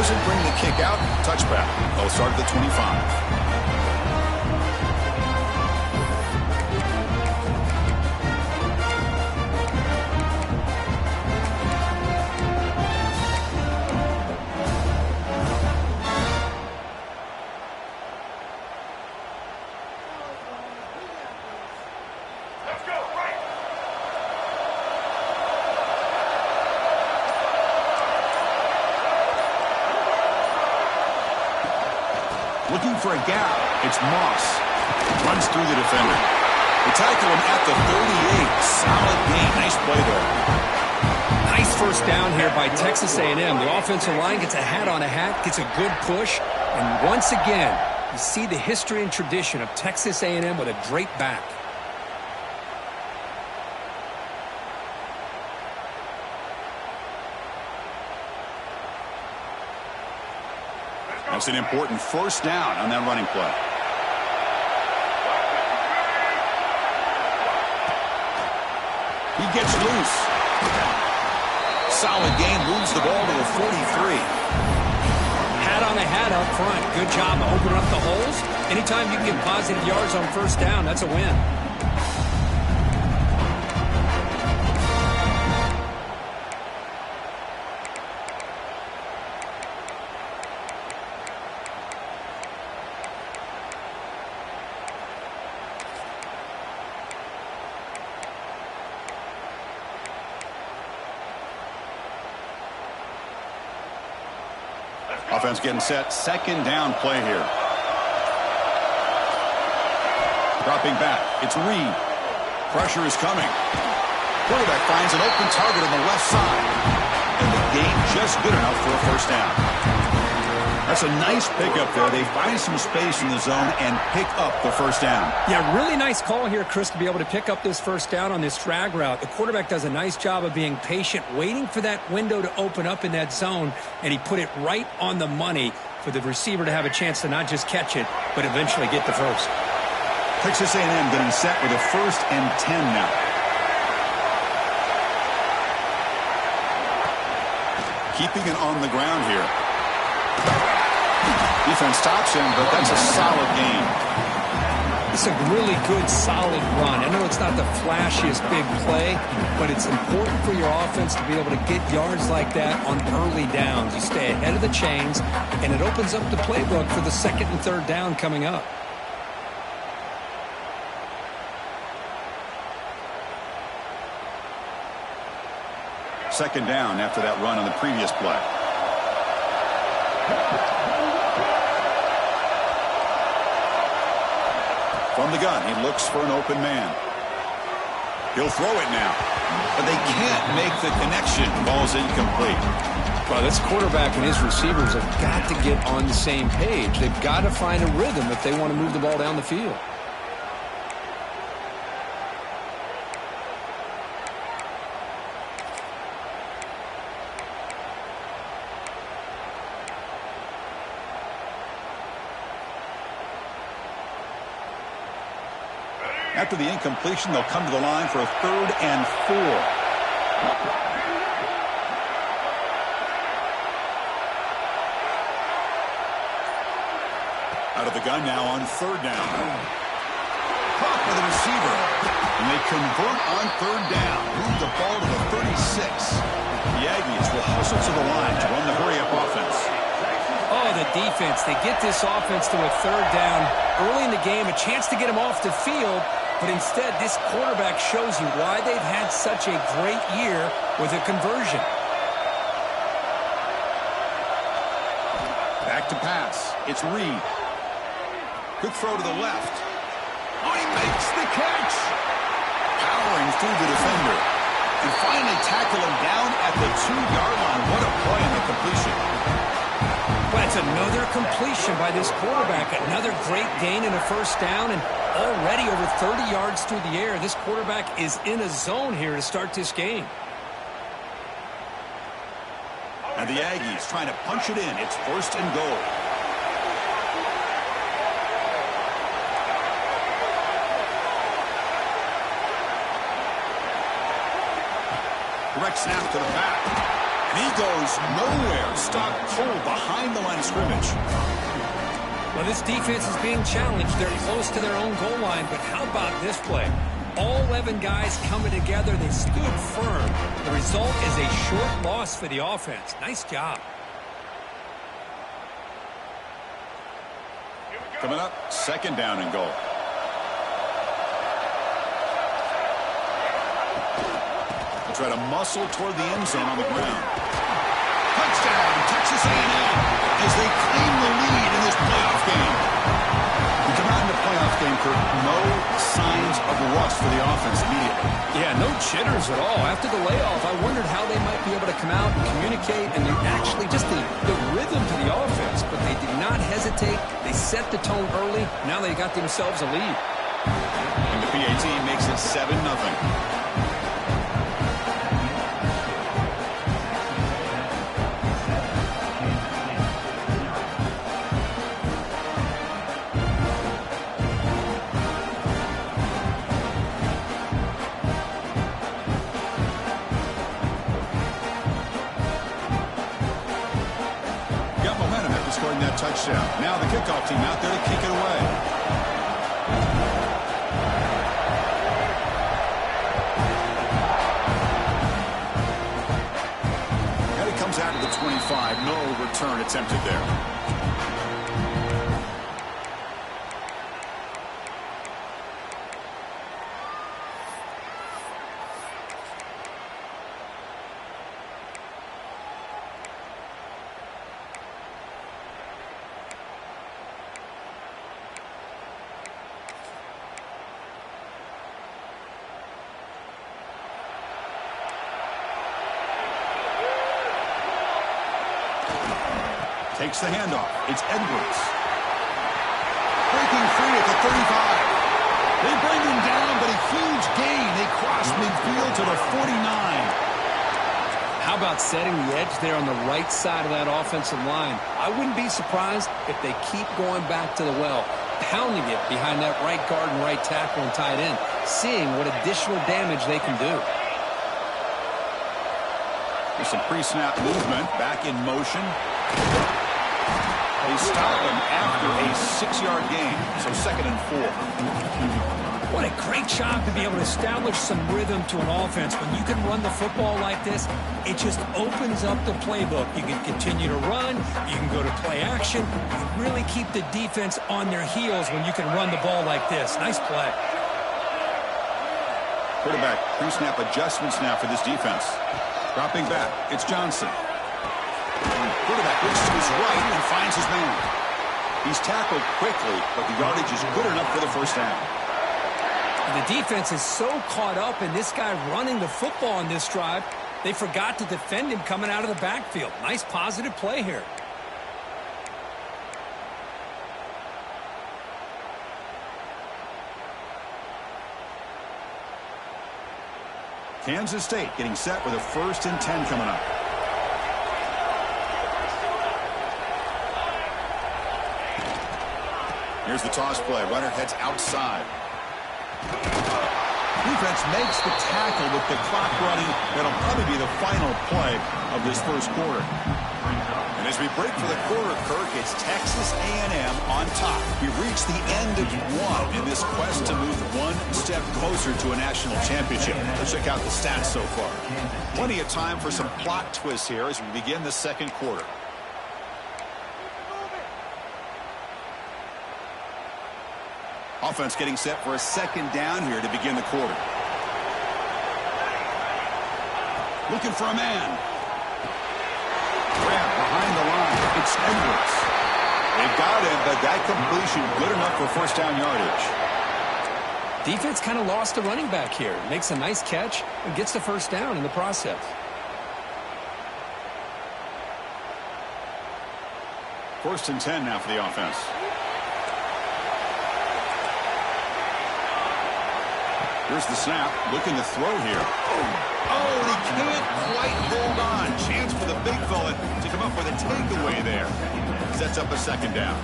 doesn't bring the kick out. Touchback. They'll start at the 25. Looking for a gap. It's Moss. Runs through the defender. They tackle him at the 38. Solid gain. Nice play there. Nice first down here by Texas A&M. The offensive line gets a hat on a hat, gets a good push. And once again, you see the history and tradition of Texas A&M with a great back. That's an important first down on that running play. He gets loose. Solid gain, moves the ball to the 43. Hat on a hat up front. Good job of opening up the holes. Anytime you can get positive yards on first down, that's a win. Offense getting set. Second down play here. Dropping back. It's Reed. Pressure is coming. Quarterback finds an open target on the left side. And the gain just good enough for a first down. That's a nice pickup there. They find some space in the zone and pick up the first down. Yeah, really nice call here, Chris, to be able to pick up this first down on this drag route. The quarterback does a nice job of being patient, waiting for that window to open up in that zone, and he put it right on the money for the receiver to have a chance to not just catch it, but eventually get the first. Texas A&M getting set with a 1st and 10 now. Keeping it on the ground here. Defense stops him, but that's a solid gain. It's a really good, solid run. I know it's not the flashiest big play, but it's important for your offense to be able to get yards like that on early downs. You stay ahead of the chains, and it opens up the playbook for the 2nd and 3rd down coming up. Second down after that run on the previous play. From the gun, he looks for an open man. He'll throw it now. But they can't make the connection. Ball's incomplete. Well, this quarterback and his receivers have got to get on the same page. They've got to find a rhythm if they want to move the ball down the field. After the incompletion, they'll come to the line for a 3rd and 4. Out of the gun now on 3rd down. Caught by the receiver. And they convert on 3rd down. Move the ball to the 36. The Aggies will hustle to the line to run the hurry-up offense. Oh, the defense. They get this offense to a 3rd down early in the game, a chance to get them off the field. But instead, this quarterback shows you why they've had such a great year with a conversion. Back to pass. It's Reed. Good throw to the left. Oh, he makes the catch. Powering through the defender. And finally tackle him down at the 2-yard line. What a play on the completion. Well, it's another completion by this quarterback. Another great gain in a first down, and already over 30 yards through the air. This quarterback is in a zone here to start this game. And the Aggies trying to punch it in. It's 1st and goal. Direct snap to the back. And he goes nowhere. Stopped cold behind the line of scrimmage. Well, this defense is being challenged. They're close to their own goal line, but how about this play? All 11 guys coming together. They stood firm. The result is a short loss for the offense. Nice job. Coming up, 2nd down and goal. They try to muscle toward the end zone on the ground. Touchdown, Texas A&M, as they claim the lead in this playoff game. We come out in the playoff game, Kurt, no signs of rust for the offense immediately. Yeah, no jitters at all. After the layoff, I wondered how they might be able to come out and communicate, and actually just the rhythm to the offense, but they did not hesitate. They set the tone early. Now they got themselves a lead. And the PAT makes it 7-0. Scoring that touchdown. Now the kickoff team out there to kick it away. And it comes out to the 25. No return attempted there. Takes the handoff. It's Edwards. Breaking free at the 35. They bring him down, but a huge gain. They cross midfield to the 49. How about setting the edge there on the right side of that offensive line? I wouldn't be surprised if they keep going back to the well, pounding it behind that right guard and right tackle and tight end, seeing what additional damage they can do. There's some pre-snap movement. Back in motion. They stop him after a 6-yard gain, so 2nd and 4. What a great job to be able to establish some rhythm to an offense. When you can run the football like this, it just opens up the playbook. You can continue to run. You can go to play action. You can really keep the defense on their heels when you can run the ball like this. Nice play. Quarterback pre-snap adjustments now for this defense. Dropping back, it's Johnson. Quarterback looks to his right and finds his man. He's tackled quickly, but the yardage is good enough for the 1st down. The defense is so caught up in this guy running the football on this drive, they forgot to defend him coming out of the backfield. Nice positive play here. Kansas State getting set with a 1st and 10 coming up. Here's the toss play. Runner heads outside. Defense makes the tackle with the clock running. That'll probably be the final play of this 1st quarter. And as we break for the quarter, Kirk, it's Texas A&M on top. We've reached the end of one in this quest to move one step closer to a national championship. Let's check out the stats so far. Plenty of time for some plot twists here as we begin the 2nd quarter. Offense getting set for a 2nd down here to begin the quarter. Looking for a man. Grab behind the line. It's Edwards. They've got him, but that completion good enough for 1st down yardage. Defense kind of lost a running back here. Makes a nice catch and gets the 1st down in the process. 1st and 10 now for the offense. Here's the snap. Looking to throw here. Oh, he can't quite hold on. Chance for the big fella to come up with a takeaway there. Sets up a 2nd down.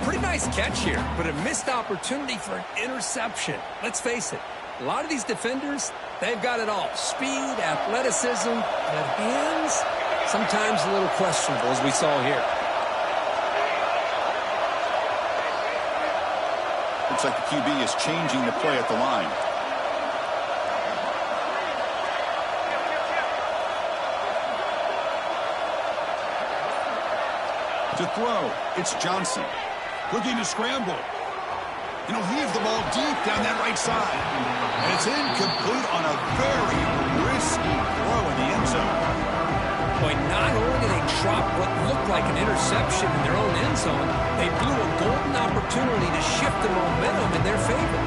Pretty nice catch here, but a missed opportunity for an interception. Let's face it, A lot of these defenders, they've got it all. Speed, athleticism, but hands, sometimes a little questionable, as we saw here. Looks like the QB is changing the play at the line. To throw, it's Johnson. Looking to scramble. And he'll heave the ball deep down that right side. And it's incomplete on a very risky throw in the end zone. Boy, not only did they drop what looked like an interception in their own end zone, they blew a golden opportunity to shift the momentum in their favor.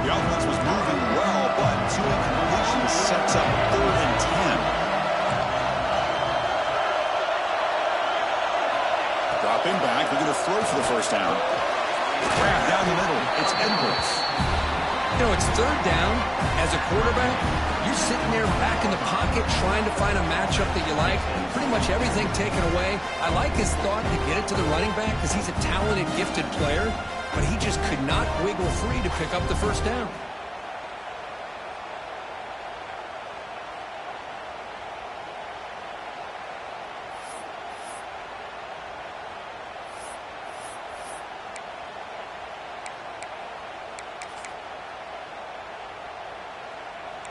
The offense was moving well, but two incompletions sets up 3rd and 10. Dropping back, looking to throw for the first down. Grab down the middle, it's Edwards. You know, it's 3rd down. As a quarterback, you're sitting there back in the pocket trying to find a matchup that you like. Pretty much everything taken away. I like his thought to get it to the running back because he's a talented, gifted player, but he just could not wiggle free to pick up the first down.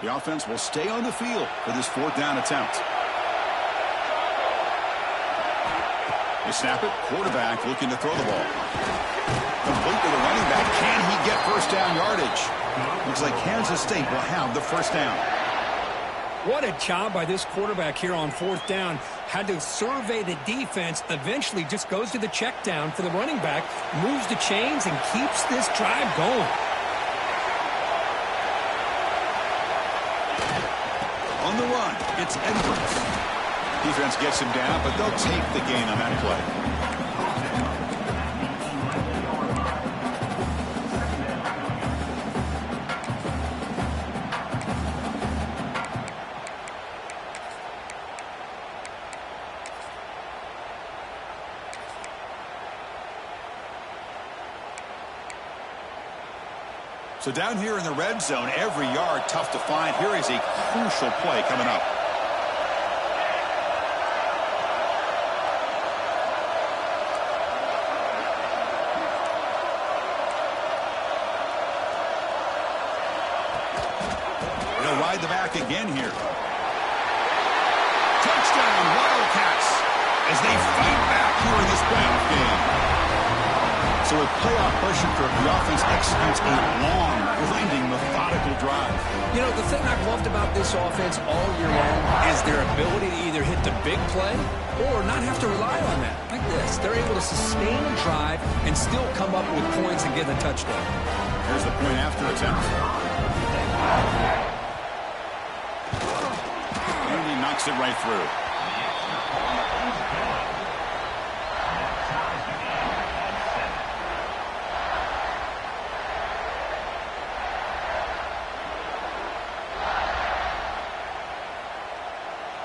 The offense will stay on the field for this 4th down attempt. They snap it. Quarterback looking to throw the ball. Complete to the running back. Can he get first down yardage? Looks like Kansas State will have the first down. What a job by this quarterback here on 4th down. Had to survey the defense. Eventually just goes to the check down for the running back. Moves the chains and keeps this drive going. On the run, it's Edwards. Defense gets him down, but they'll take the gain on that play. So down here in the red zone, every yard tough to find. Here is a crucial play coming up. They'll ride the back again here. Touchdown, Wildcats, as they fight back here in this playoff game. So with playoff pressure for the offense executes a long, grinding, methodical drive. You know, the thing I've loved about this offense all year long is their ability to either hit the big play or not have to rely on that. Like this, they're able to sustain a drive and still come up with points and get a touchdown. Here's the point after attempt. And he knocks it right through.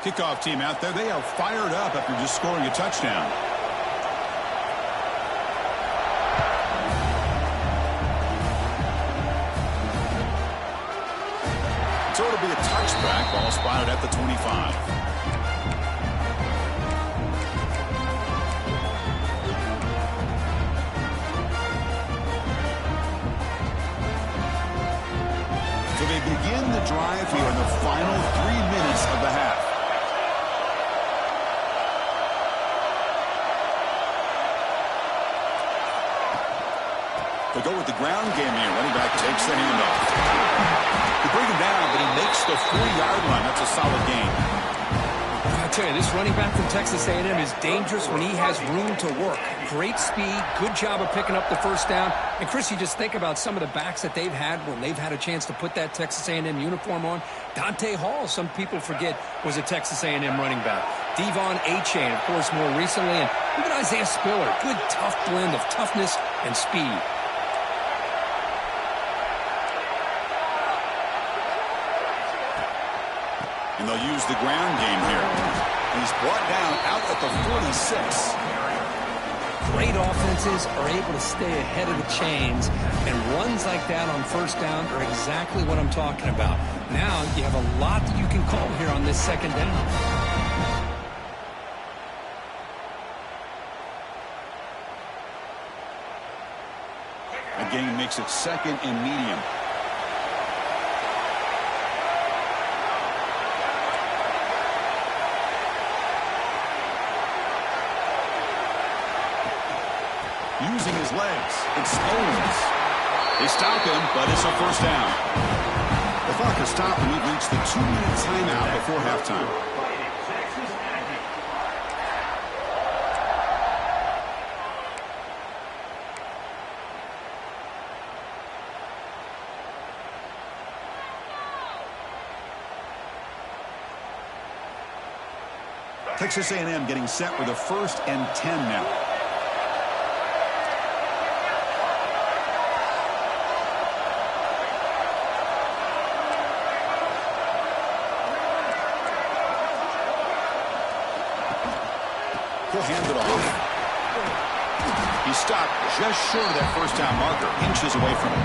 Kickoff team out there, they are fired up after just scoring a touchdown. So it'll be a touchback, ball spotted at the 25. So they begin the drive here in the final 3 minutes of the half. They go with the ground game here. Running back takes the handoff. They bring him down, but he makes the 4-yard line. That's a solid gain. I tell you, this running back from Texas A&M is dangerous when he has room to work. Great speed, good job of picking up the first down. And, Chris, you just think about some of the backs that they've had when they've had a chance to put that Texas A&M uniform on. Dante Hall, some people forget, was a Texas A&M running back. Devon Achane, of course, more recently. And even Isaiah Spiller, good, tough blend of toughness and speed. And they'll use the ground game here. He's brought down out at the 46. great offenses are able to stay ahead of the chains, and runs like that on first down are exactly what I'm talking about. Now you have a lot that you can call here on this second down. A gain makes it second and medium. Using his legs, it's Owens. They stop him, but it's a first down. The clock has stopped, and we've reached the 2-minute timeout before halftime. Texas A&M getting set with a 1st and 10 now. He'll hand it off. He stopped just short of that first down marker, inches away from it.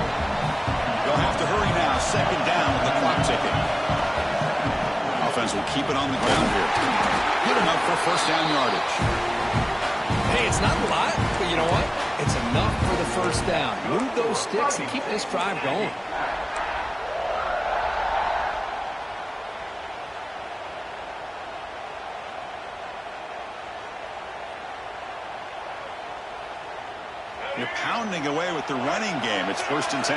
They'll have to hurry now, second down with the clock ticking. Offense will keep it on the ground here. Hit him up for first down yardage. Hey, it's not a lot, but you know what? It's enough for the first down. Move those sticks and keep this drive going. You're pounding away with the running game. It's 1st and 10.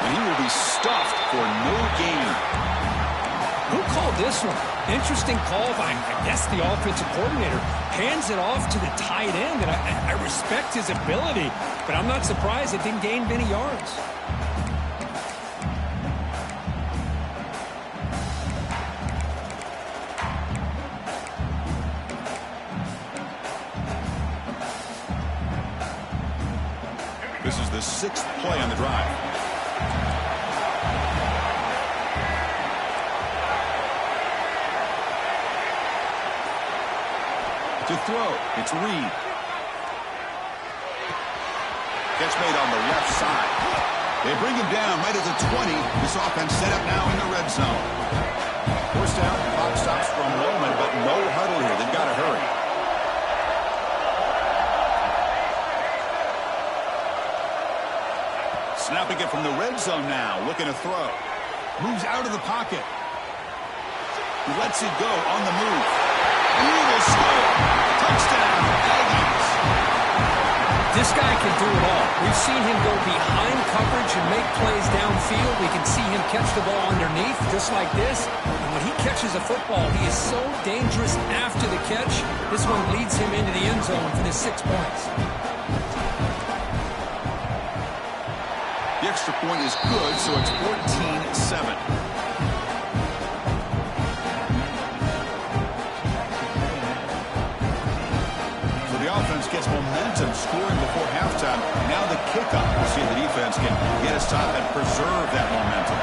And he will be stuffed for no gain. Who called this one? Interesting call by, I guess, the offensive coordinator. Hands it off to the tight end, and I respect his ability, but I'm not surprised it didn't gain many yards. This is the 6th play on the drive. To throw, it's Reed. Catch made on the left side. They bring him down right at the 20. This offense set up now in the red zone. First down, clock stops for a moment, but no huddle here. They've got to hurry. Snapping it from the red zone now, looking to throw. Moves out of the pocket. He lets it go on the move. And he will score. Touchdown, Aggies. This guy can do it all. We've seen him go behind coverage and make plays downfield. We can see him catch the ball underneath, just like this. And when he catches a football, he is so dangerous after the catch. This one leads him into the end zone for the 6 points. The extra point is good, so it's 14-7. So the offense gets momentum, scoring before halftime. Now the kickoff. We'll see if the defense can get a stop and preserve that momentum.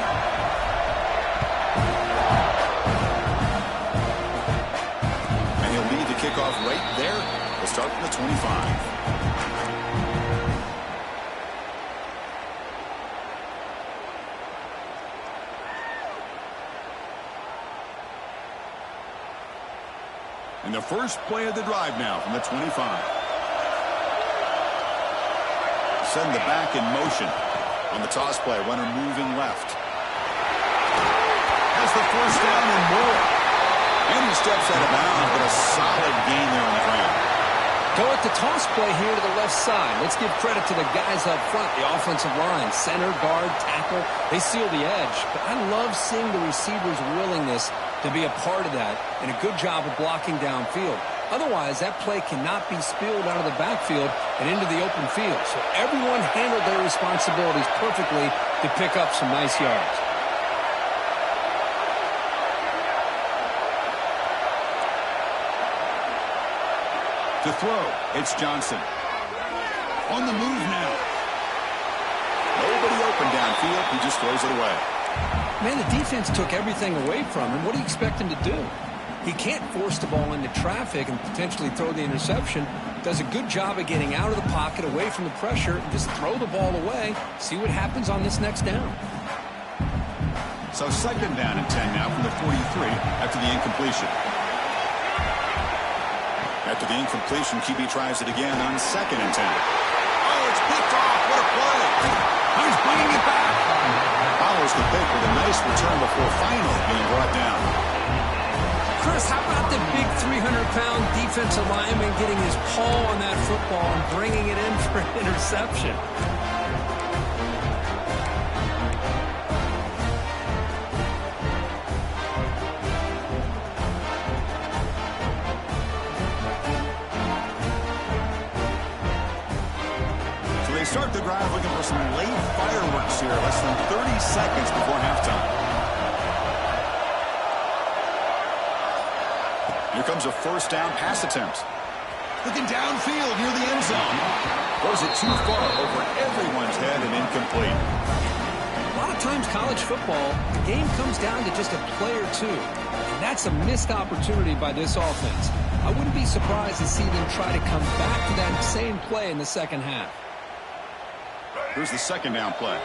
And he'll lead the kickoff right there. We'll start from the 25. And the first play of the drive now from the 25. Send the back in motion. On the toss play, runner moving left. Has the first down and more. And he steps out of bounds, but a solid gain there on the ground. Go at the toss play here to the left side. Let's give credit to the guys up front, the offensive line, center, guard, tackle. They seal the edge. But I love seeing the receiver's willingness to be a part of that, and a good job of blocking downfield. Otherwise, that play cannot be spilled out of the backfield and into the open field. So everyone handled their responsibilities perfectly to pick up some nice yards. To throw, it's Johnson. On the move now. Nobody open downfield. He just throws it away. Man, the defense took everything away from him. What do you expect him to do? He can't force the ball into traffic and potentially throw the interception. Does a good job of getting out of the pocket, away from the pressure, and just throw the ball away. See what happens on this next down. So second down and 10 now from the 43 after the incompletion. After the incompletion, QB tries it again on second and 10. Oh, it's picked off. What a play. He's bringing it back. Follows the pick with a nice return before finally being brought down. Chris, how about the big 300-pound defensive lineman getting his paw on that football and bringing it in for an interception? Start the drive looking for some late fireworks here. Less than 30 seconds before halftime. Here comes a first down pass attempt. Looking downfield near the end zone. Throws it too far over everyone's head and incomplete. A lot of times college football, the game comes down to just a play or two. And that's a missed opportunity by this offense. I wouldn't be surprised to see them try to come back to that same play in the second half. Here's the second down play.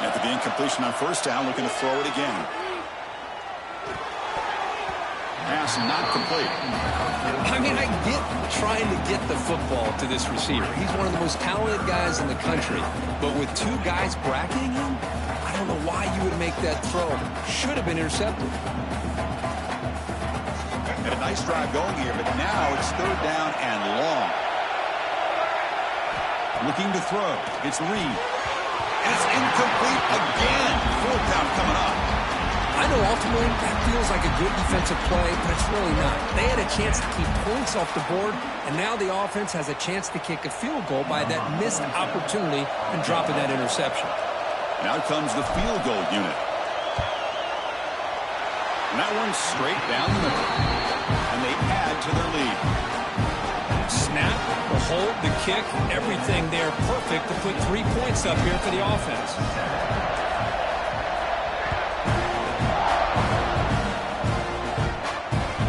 After the incompletion on first down, looking to throw it again. Pass not complete. I mean, I get trying to get the football to this receiver. He's one of the most talented guys in the country. But with two guys bracketing him, I don't know why you would make that throw. Should have been intercepted. A nice drive going here, but now it's third down and long. Looking to throw. It's Reed. And it's incomplete again. Fourth down coming up. I know ultimately that feels like a good defensive play, but it's really not. They had a chance to keep points off the board, and now the offense has a chance to kick a field goal by that missed opportunity and dropping that interception. Now comes the field goal unit. And that one's straight down the middle. And they add to their lead. Snap, the hold, the kick, everything there perfect to put 3 points up here for the offense.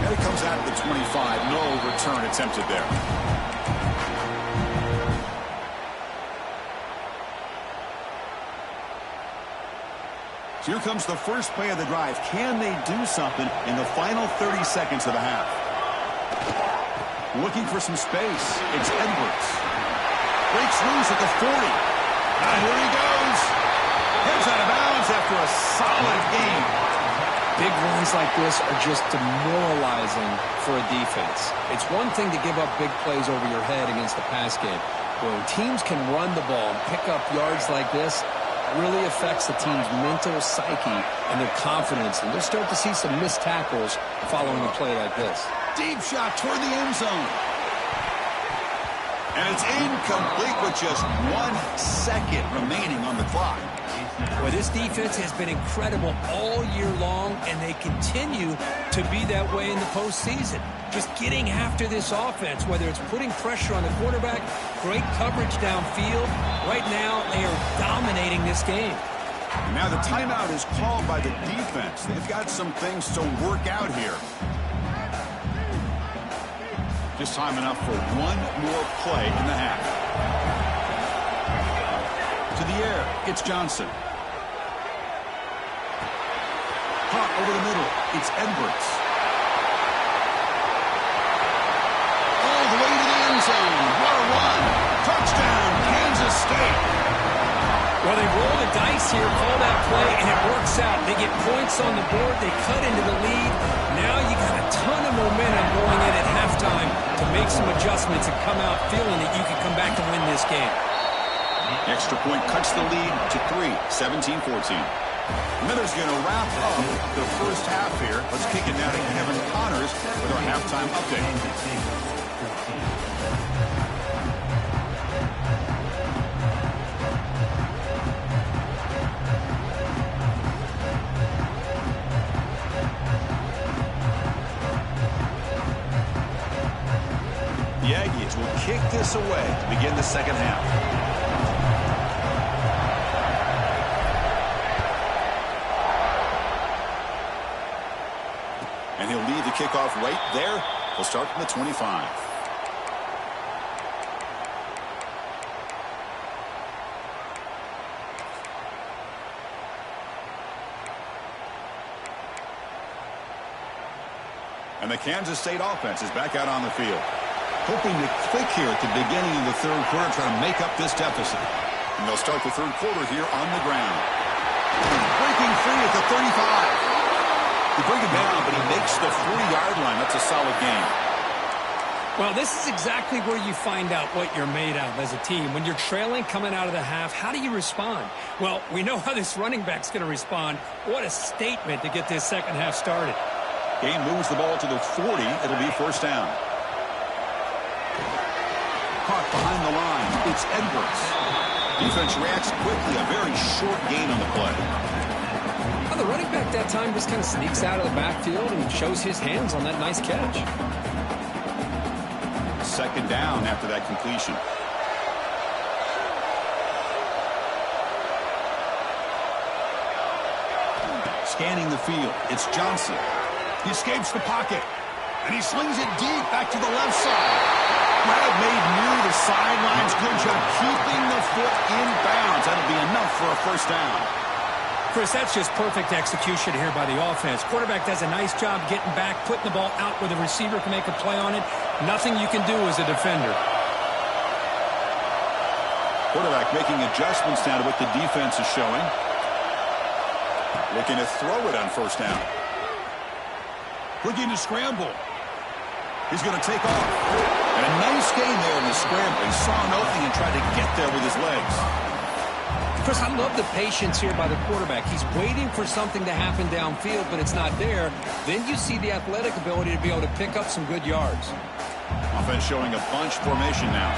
And it comes out at the 25. No return attempted there. So here comes the first play of the drive. Can they do something in the final 30 seconds of the half? Looking for some space. It's Edwards. Breaks loose at the 40. And here he goes. Heads out of bounds after a solid game. Big runs like this are just demoralizing for a defense. It's one thing to give up big plays over your head against the pass game. But when teams can run the ball and pick up yards like this, really affects the team's mental psyche and their confidence. And they'll start to see some missed tackles following a play like this. Deep shot toward the end zone. And it's incomplete with just 1 second remaining on the clock. Well, this defense has been incredible all year long, and they continue to be that way in the postseason. Just getting after this offense, whether it's putting pressure on the quarterback, great coverage downfield. Right now, they are dominating this game. Now the timeout is called by the defense. They've got some things to work out here. Just time enough for one more play in the half. To the air, it's Johnson. Caught over the middle, it's Edwards. All the way to the end zone. What a run. Touchdown, Kansas State. Well, they roll the dice here, call that play, and it works out. They get points on the board. They cut into the lead. Now you got a ton of momentum going in at halftime to make some adjustments and come out feeling that you can come back and win this game. Extra point cuts the lead to 3, 17-14. Miller's going to wrap up the first half here. Let's kick it now to Kevin Connors with our halftime update. The Aggies will kick this away to begin the second half. be the kickoff right there. We'll start from the 25. And the Kansas State offense is back out on the field. Hoping to click here at the beginning of the third quarter, trying to make up this deficit. And they'll start the third quarter here on the ground. Breaking free at the 35. He brings it down, but he makes the 40-yard line. That's a solid game. Well, this is exactly where you find out what you're made of as a team. When you're trailing coming out of the half, how do you respond? Well, we know how this running back's going to respond. What a statement to get this second half started. Game moves the ball to the 40. It'll be first down. Caught behind the line. It's Edwards. Defense reacts quickly. A very short gain on the play. Well, the running back that time just kind of sneaks out of the backfield and shows his hands on that nice catch. Second down after that completion. Scanning the field. It's Johnson. He escapes the pocket, and he slings it deep back to the left side. Grab made near the sidelines. Good job keeping the foot in bounds. That'll be enough for a first down. Chris, that's just perfect execution here by the offense. Quarterback does a nice job getting back, putting the ball out where the receiver can make a play on it. Nothing you can do as a defender. Quarterback making adjustments now to what the defense is showing. Looking to throw it on first down. Looking to scramble. He's going to take off. And a nice gain there in the scramble. He saw an opening and tried to get there with his legs. Chris, I love the patience here by the quarterback. He's waiting for something to happen downfield, but it's not there. Then you see the athletic ability to be able to pick up some good yards. Offense showing a bunch formation now.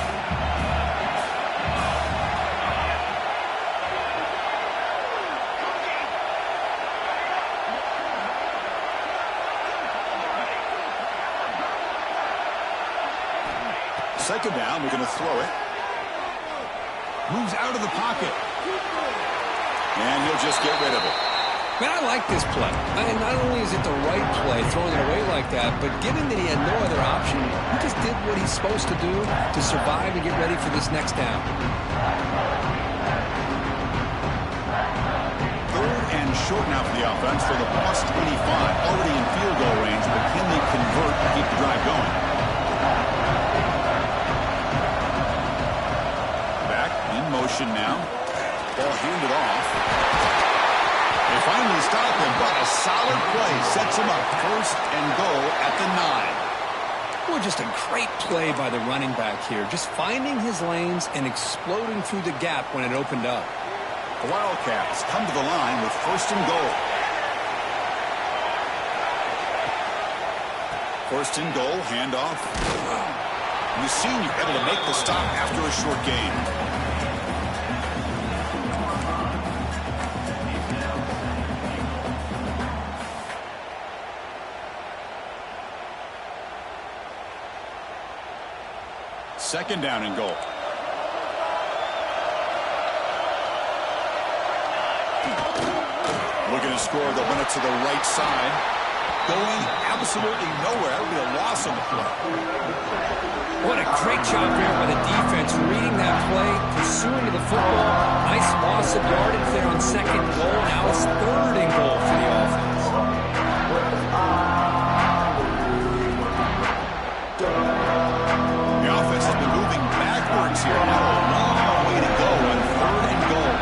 Second down, we're going to throw it. Moves out of the pocket. And he'll just get rid of it. Man, I like this play. I mean, not only is it the right play, throwing it away like that, but given that he had no other option, he just did what he's supposed to do to survive and get ready for this next down. Third and short now for the offense for the plus 25. Already in field goal range, but can they convert and keep the drive going? Motion now. Ball handed off. They finally stop him, but a solid play sets him up. First and goal at the 9. Well, just a great play by the running back here. Just finding his lanes and exploding through the gap when it opened up. The Wildcats come to the line with first and goal. First and goal, handoff. The senior able to make the stop after a short gain. Second down and goal. Looking to score. They'll run it to the right side. Going absolutely nowhere. It'll be a loss on the play. What a great job there by the defense. Reading that play, pursuing to the football. Nice loss of yardage there on second goal. Now it's third and goal for the offense. Here. Now a long way to go on third and goal.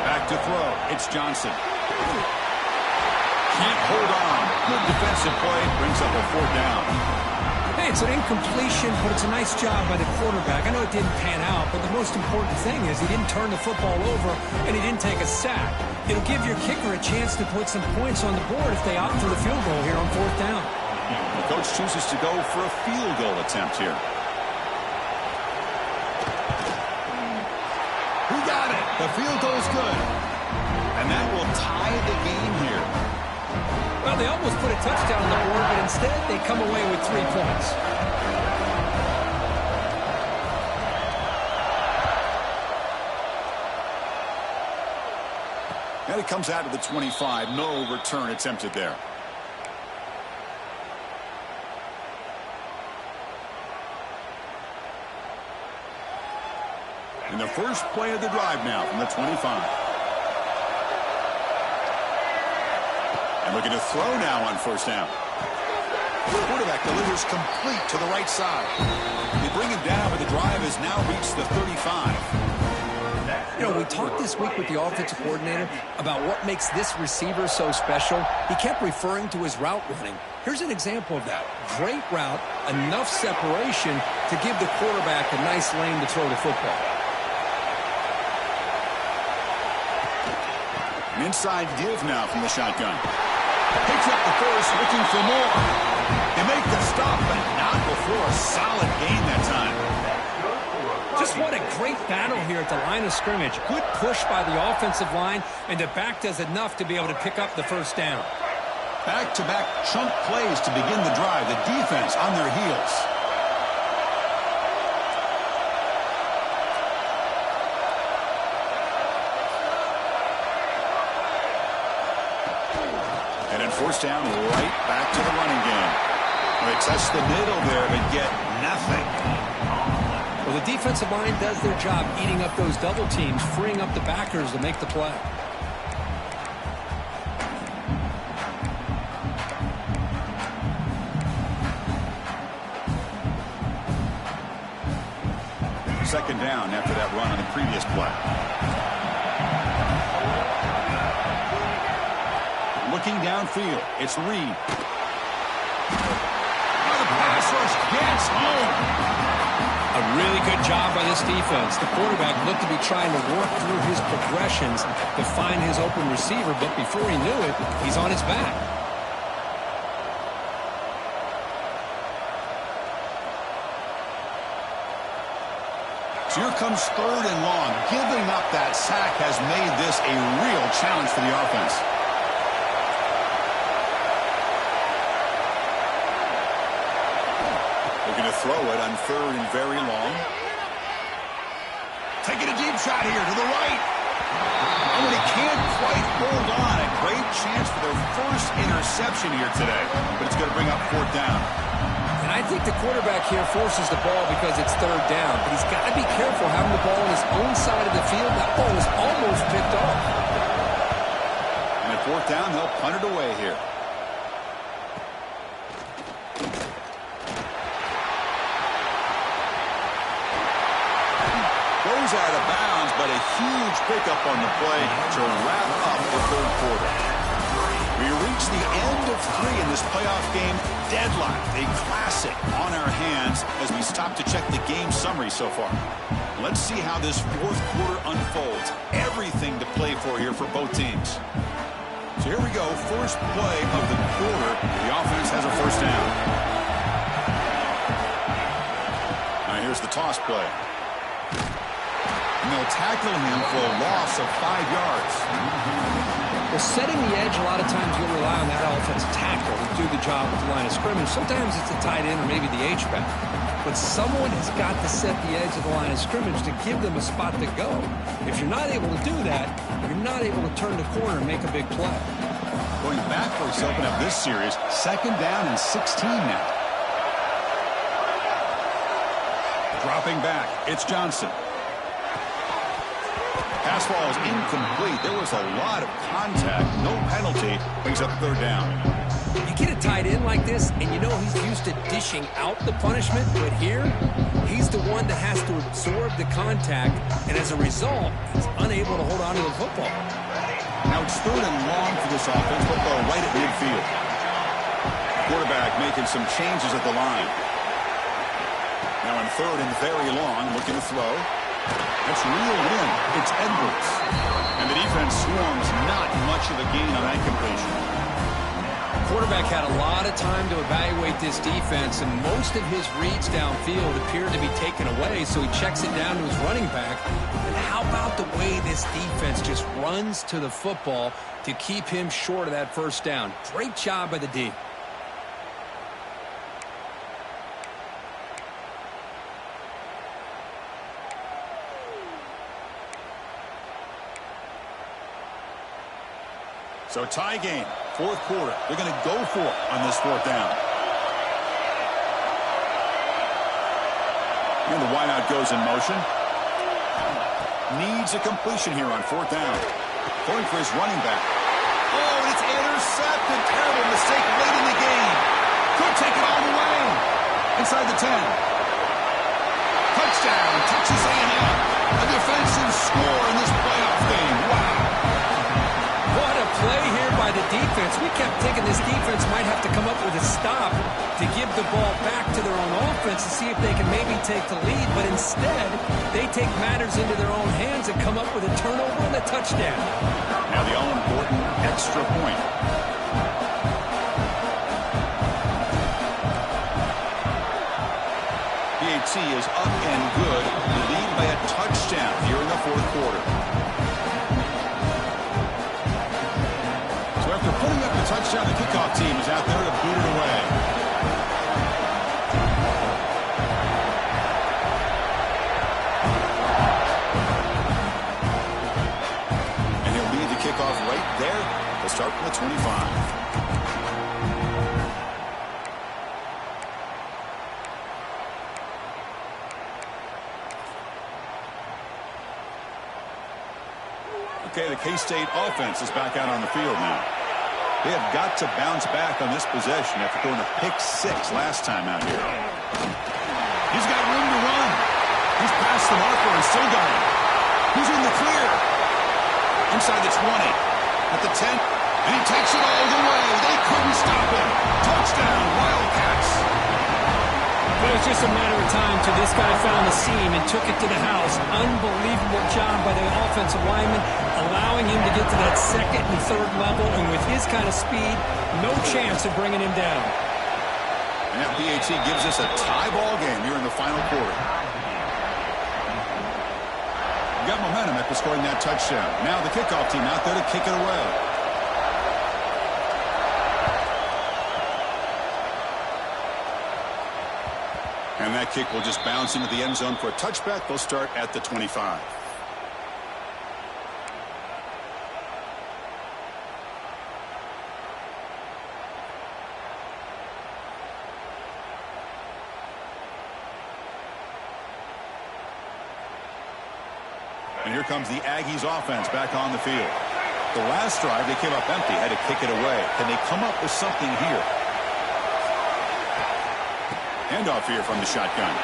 Back to throw. It's Johnson. Can't hold on. Good defensive play. Brings up a fourth down. Hey, it's an incompletion, but it's a nice job by the quarterback. I know it didn't pan out, but the most important thing is he didn't turn the football over and he didn't take a sack. It'll give your kicker a chance to put some points on the board if they opt for the field goal here on fourth down. The coach chooses to go for a field goal attempt here. The field goal is good. And that will tie the game here. Well, they almost put a touchdown on the board, but instead they come away with 3 points. And it comes out to the 25. No return attempted there. And the first play of the drive now from the 25. And looking to throw now on first down. The quarterback delivers complete to the right side. They bring him down, but the drive has now reached the 35. You know, we talked this week with the offensive coordinator about what makes this receiver so special. He kept referring to his route running. Here's an example of that. Great route, enough separation to give the quarterback a nice lane to throw the football. An inside give now from the shotgun. Picks up the first, looking for more. They make the stop, but not before a solid gain that time. Just what a great battle here at the line of scrimmage. Good push by the offensive line, and the back does enough to be able to pick up the first down. Back-to-back chunk plays to begin the drive. The defense on their heels. And in first down, right back to the running game. They touch the middle there, but get nothing. Well, the defensive line does their job eating up those double teams, freeing up the backers to make the play. Second down after that run on the previous play. Looking downfield, it's Reed. Oh, the pass rush gets home. A really good job by this defense. The quarterback looked to be trying to work through his progressions to find his open receiver, but before he knew it, he's on his back. So here comes third and long. Giving up that sack has made this a real challenge for the offense. Looking to throw it on third and very long. Taking a deep shot here to the right. Oh, and he can't quite hold on. A great chance for their first interception here today. But it's going to bring up fourth down. And I think the quarterback here forces the ball because it's third down. But he's got to be careful having the ball on his own side of the field. That ball is almost picked off. And at fourth down, they'll punt it away here. Goes out of bounds, but a huge pickup on the play to wrap up the third quarter. We reach the end of three in this playoff game. Deadlocked, a classic on our hands as we stop to check the game summary so far. Let's see how this fourth quarter unfolds. Everything to play for here for both teams. So here we go, first play of the quarter. The offense has a first down. Now here's the toss play. And they'll tackle him for a loss of 5 yards. Well, setting the edge, a lot of times you'll rely on that offensive tackle to do the job at the line of scrimmage. Sometimes it's the tight end or maybe the H-back. But someone has got to set the edge of the line of scrimmage to give them a spot to go. If you're not able to do that, you're not able to turn the corner and make a big play. Going backwards to open up this series, second down and 16 now. Dropping back, it's Johnson. Pass ball is incomplete. There was a lot of contact. No penalty. Brings up third down. You get a tight end like this, and you know he's used to dishing out the punishment, but here, he's the one that has to absorb the contact, and as a result, he's unable to hold on to the football. Now it's third and long for this offense, but they're right at midfield. Quarterback making some changes at the line. Now in third and very long, looking to throw. That's reeled in. It's Edwards. And the defense swarms not much of a gain on that completion. The quarterback had a lot of time to evaluate this defense, and most of his reads downfield appeared to be taken away, so he checks it down to his running back. And how about the way this defense just runs to the football to keep him short of that first down? Great job by the D. So tie game, fourth quarter. They're going to go for it on this fourth down. And the wideout goes in motion. Needs a completion here on 4th down. Going for his running back. Oh, and it's intercepted. Terrible mistake late in the game. Could take it all the way. Inside the 10. Touchdown, Texas A&M. A defensive score in this playoff game. Wow. What a play here by the defense. We kept thinking this defense might have to come up with a stop to give the ball back to their own offense to see if they can maybe take the lead. But instead, they take matters into their own hands and come up with a turnover and a touchdown. Now the all-important extra point. PAT is up and good. They lead by a touchdown here in the 4th quarter. So after putting up the touchdown, the kickoff team is out there to boot it away. And he'll lead the kickoff right there. They'll start from the 25. Okay, the K-State offense is back out on the field now. They have got to bounce back on this possession after throwing a pick 6 last time out here. He's got room to run. He's past the marker and still going. He's in the clear. Inside the 20. At the 10. And he takes it all the way. They couldn't stop him. Touchdown, Wildcats. But it was just a matter of time till this guy found the seam and took it to the house. Unbelievable job by the offensive lineman, allowing him to get to that 2nd and 3rd level. And with his kind of speed, no chance of bringing him down. And that PAT gives us a tie ball game here in the final quarter. We got momentum after scoring that touchdown. Now the kickoff team out there to kick it away. And that kick will just bounce into the end zone for a touchback. They'll start at the 25. And here comes the Aggies offense back on the field. The last drive, they came up empty, had to kick it away. Can they come up with something here? Handoff here from the shotgun.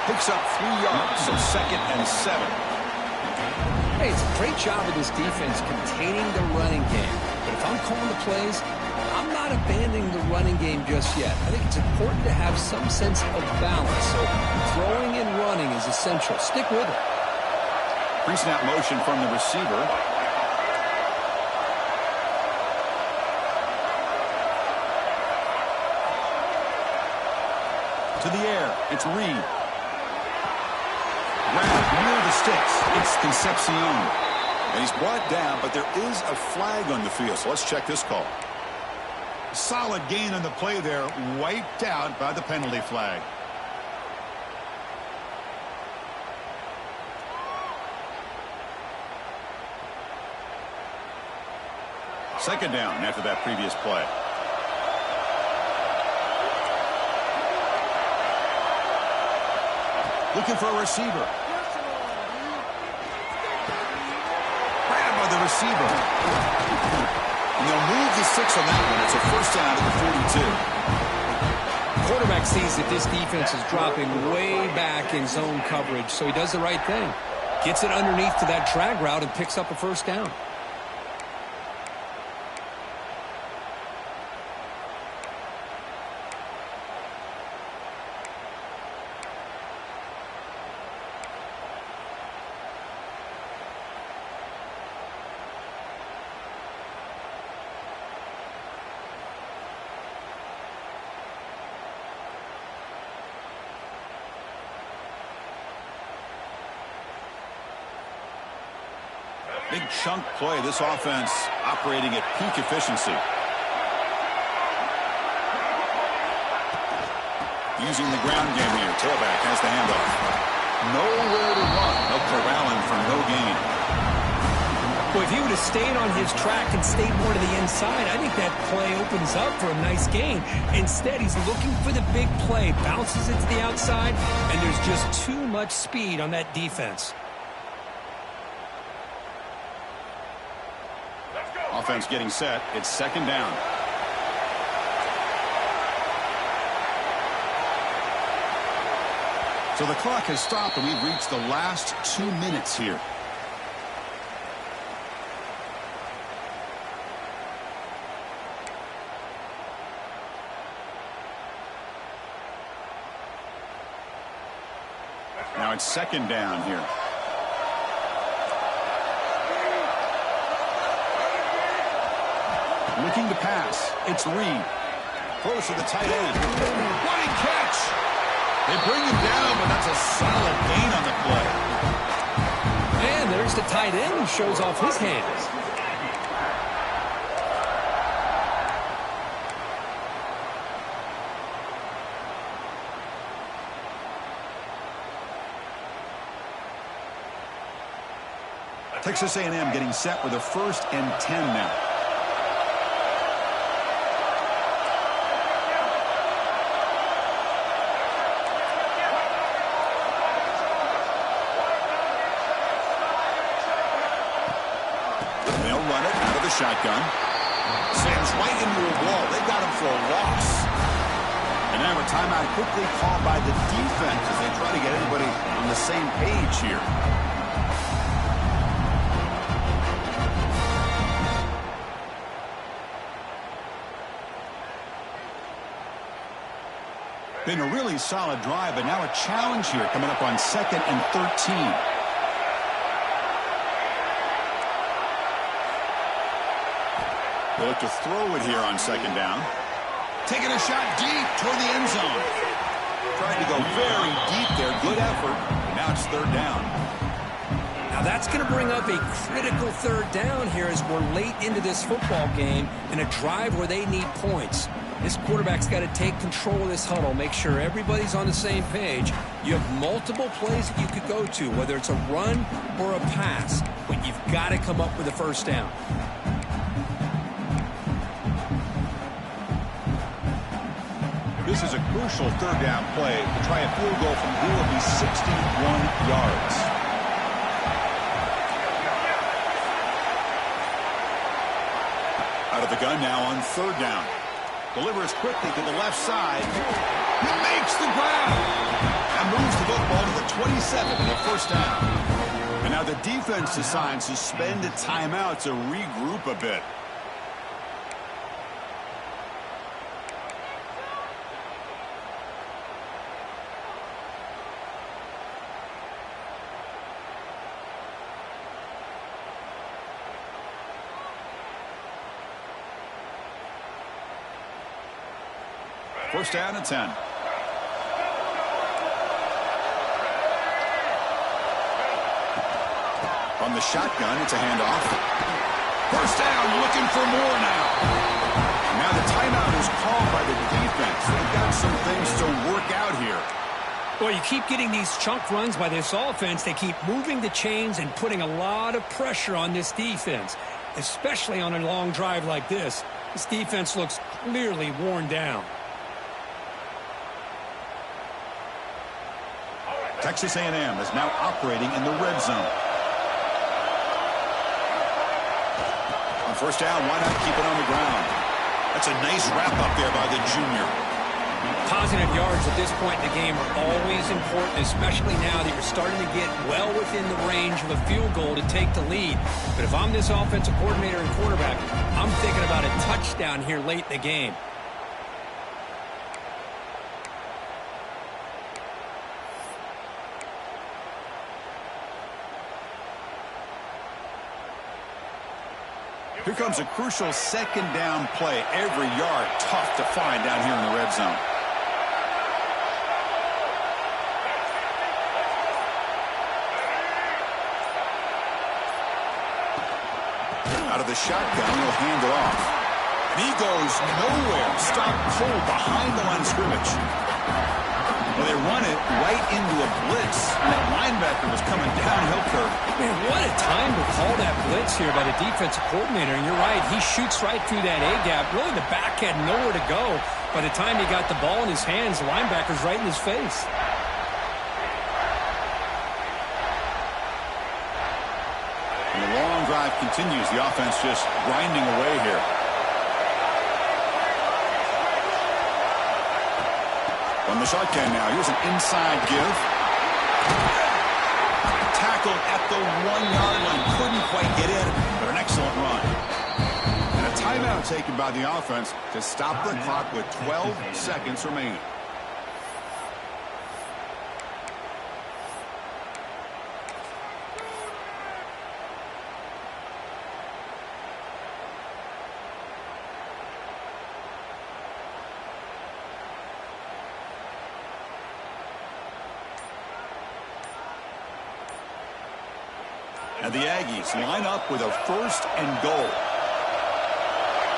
Picks up 3 yards, so 2nd and 7. Hey, it's a great job of this defense containing the running game. But if I'm calling the plays, I'm not abandoning the running game just yet. I think it's important to have some sense of balance. So throwing and running is essential. Stick with it. Pre-snap motion from the receiver. To the air. It's Reed. Grabbed near the sticks. It's Concepcion. And he's brought down, but there is a flag on the field. So let's check this call. Solid gain on the play there. Wiped out by the penalty flag. Second down after that previous play. Looking for a receiver. Grabbed by the receiver. And they'll move the 6 on that one. It's a first down at the 42. Quarterback sees that this defense is dropping way back in zone coverage, so he does the right thing. Gets it underneath to that drag route and picks up a first down. Big chunk play. This offense operating at peak efficiency. Using the ground game here. Tailback has the handoff. Nowhere to run. No corralling for no gain. Well, if he would have stayed on his track and stayed more to the inside, I think that play opens up for a nice gain. Instead, he's looking for the big play, bounces it to the outside, and there's just too much speed on that defense. Offense getting set. It's second down. So the clock has stopped, and we've reached the last 2 minutes here. Now it's second down here. Looking to pass. It's Reed. Throws to the tight end. Running catch. They bring him down, but that's a solid gain on the play. And there's the tight end who shows off his hands. Texas A&M getting set with a 1st and 10 now. They'll run it out of the shotgun. Sends right into a wall. They got him for a loss. And now a timeout quickly called by the defense as they try to get everybody on the same page here. Been a really solid drive, but now a challenge here coming up on 2nd and 13. They look to throw it here on 2nd down. Taking a shot deep toward the end zone. Trying to go very deep there. Good effort. Now it's 3rd down. Now that's going to bring up a critical 3rd down here as we're late into this football game in a drive where they need points. This quarterback's got to take control of this huddle, make sure everybody's on the same page. You have multiple plays that you could go to, whether it's a run or a pass, but you've got to come up with a 1st down. This is a crucial 3rd down play to try a field goal from here will be 61 yards. Out of the gun now on 3rd down. Delivers quickly to the left side. He makes the grab. And moves the football to the 27 and a 1st down. And now the defense decides to spend a timeout to regroup a bit. First down and 10. From the shotgun, it's a handoff. First down, looking for more now. Now the timeout is called by the defense. They've got some things to work out here. Well, you keep getting these chunk runs by this offense. They keep moving the chains and putting a lot of pressure on this defense, especially on a long drive like this. This defense looks clearly worn down. Texas A&M is now operating in the red zone. On 1st down, why not keep it on the ground? That's a nice wrap up there by the junior. Positive yards at this point in the game are always important, especially now that you're starting to get well within the range of a field goal to take the lead. But if I'm this offensive coordinator and quarterback, I'm thinking about a touchdown here late in the game. Here comes a crucial 2nd down play. Every yard tough to find down here in the red zone. Out of the shotgun, he'll hand it off. And he goes nowhere. Stopped cold behind the line of scrimmage. Well, they run it right into a blitz, and that linebacker was coming downhill curve. Man, what a time to call that blitz here by the defensive coordinator. And you're right, he shoots right through that A-gap. Really, the back had nowhere to go. By the time he got the ball in his hands, the linebacker's right in his face. And the long drive continues. The offense just grinding away here. On the shotgun now. Here's an inside give. Tackled at the 1-yard line. Couldn't quite get in, but an excellent run. And a timeout taken by the offense to stop the clock with 12 seconds remaining. And the Aggies line up with a 1st and goal.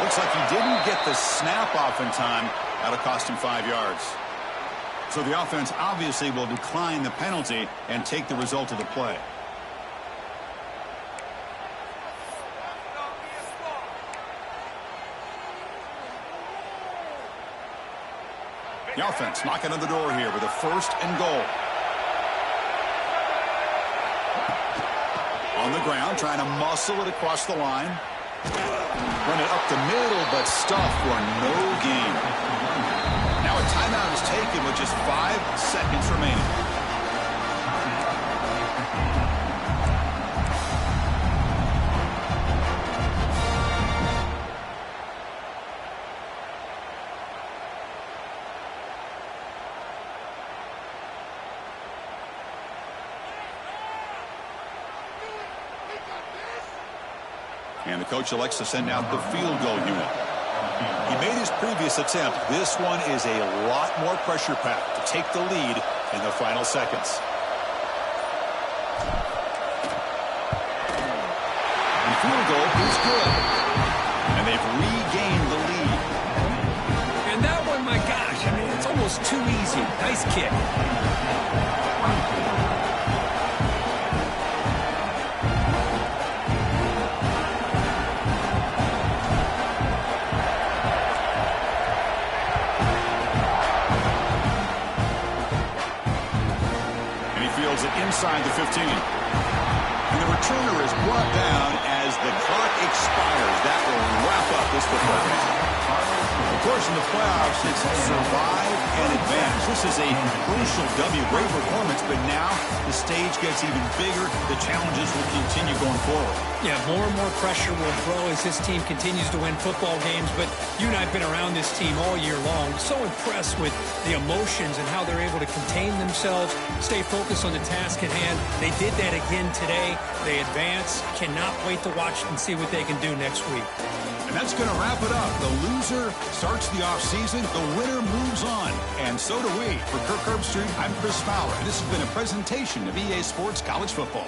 Looks like he didn't get the snap off in time. That'll cost him 5 yards. So the offense obviously will decline the penalty and take the result of the play. The offense knocking on the door here with a 1st and goal. On the ground, trying to muscle it across the line. Run it up the middle, but stuffed for no gain. Now a timeout is taken with just 5 seconds remaining. And the coach elects to send out the field goal unit. He made his previous attempt. This one is a lot more pressure packed to take the lead in the final seconds. The field goal is good. And they've regained the lead. And that one, my gosh, I mean, it's almost too easy. Nice kick. Inside the 15. And the returner is brought down as the clock expires. That will wrap up this football game. Of course, in the playoffs, it's survive and advance. This is a crucial W. Great performance, but now the stage gets even bigger. The challenges will continue going forward. Yeah, more and more pressure will grow as this team continues to win football games. But you and I have been around this team all year long. So impressed with the emotions and how they're able to contain themselves, stay focused on the task at hand. They did that again today. They advance. Cannot wait to watch and see what they can do next week. And that's going to wrap it up. The loser starts the offseason. The winner moves on. And so do we. For Kirk Herbstreit, I'm Chris Fowler. And this has been a presentation of EA Sports College Football.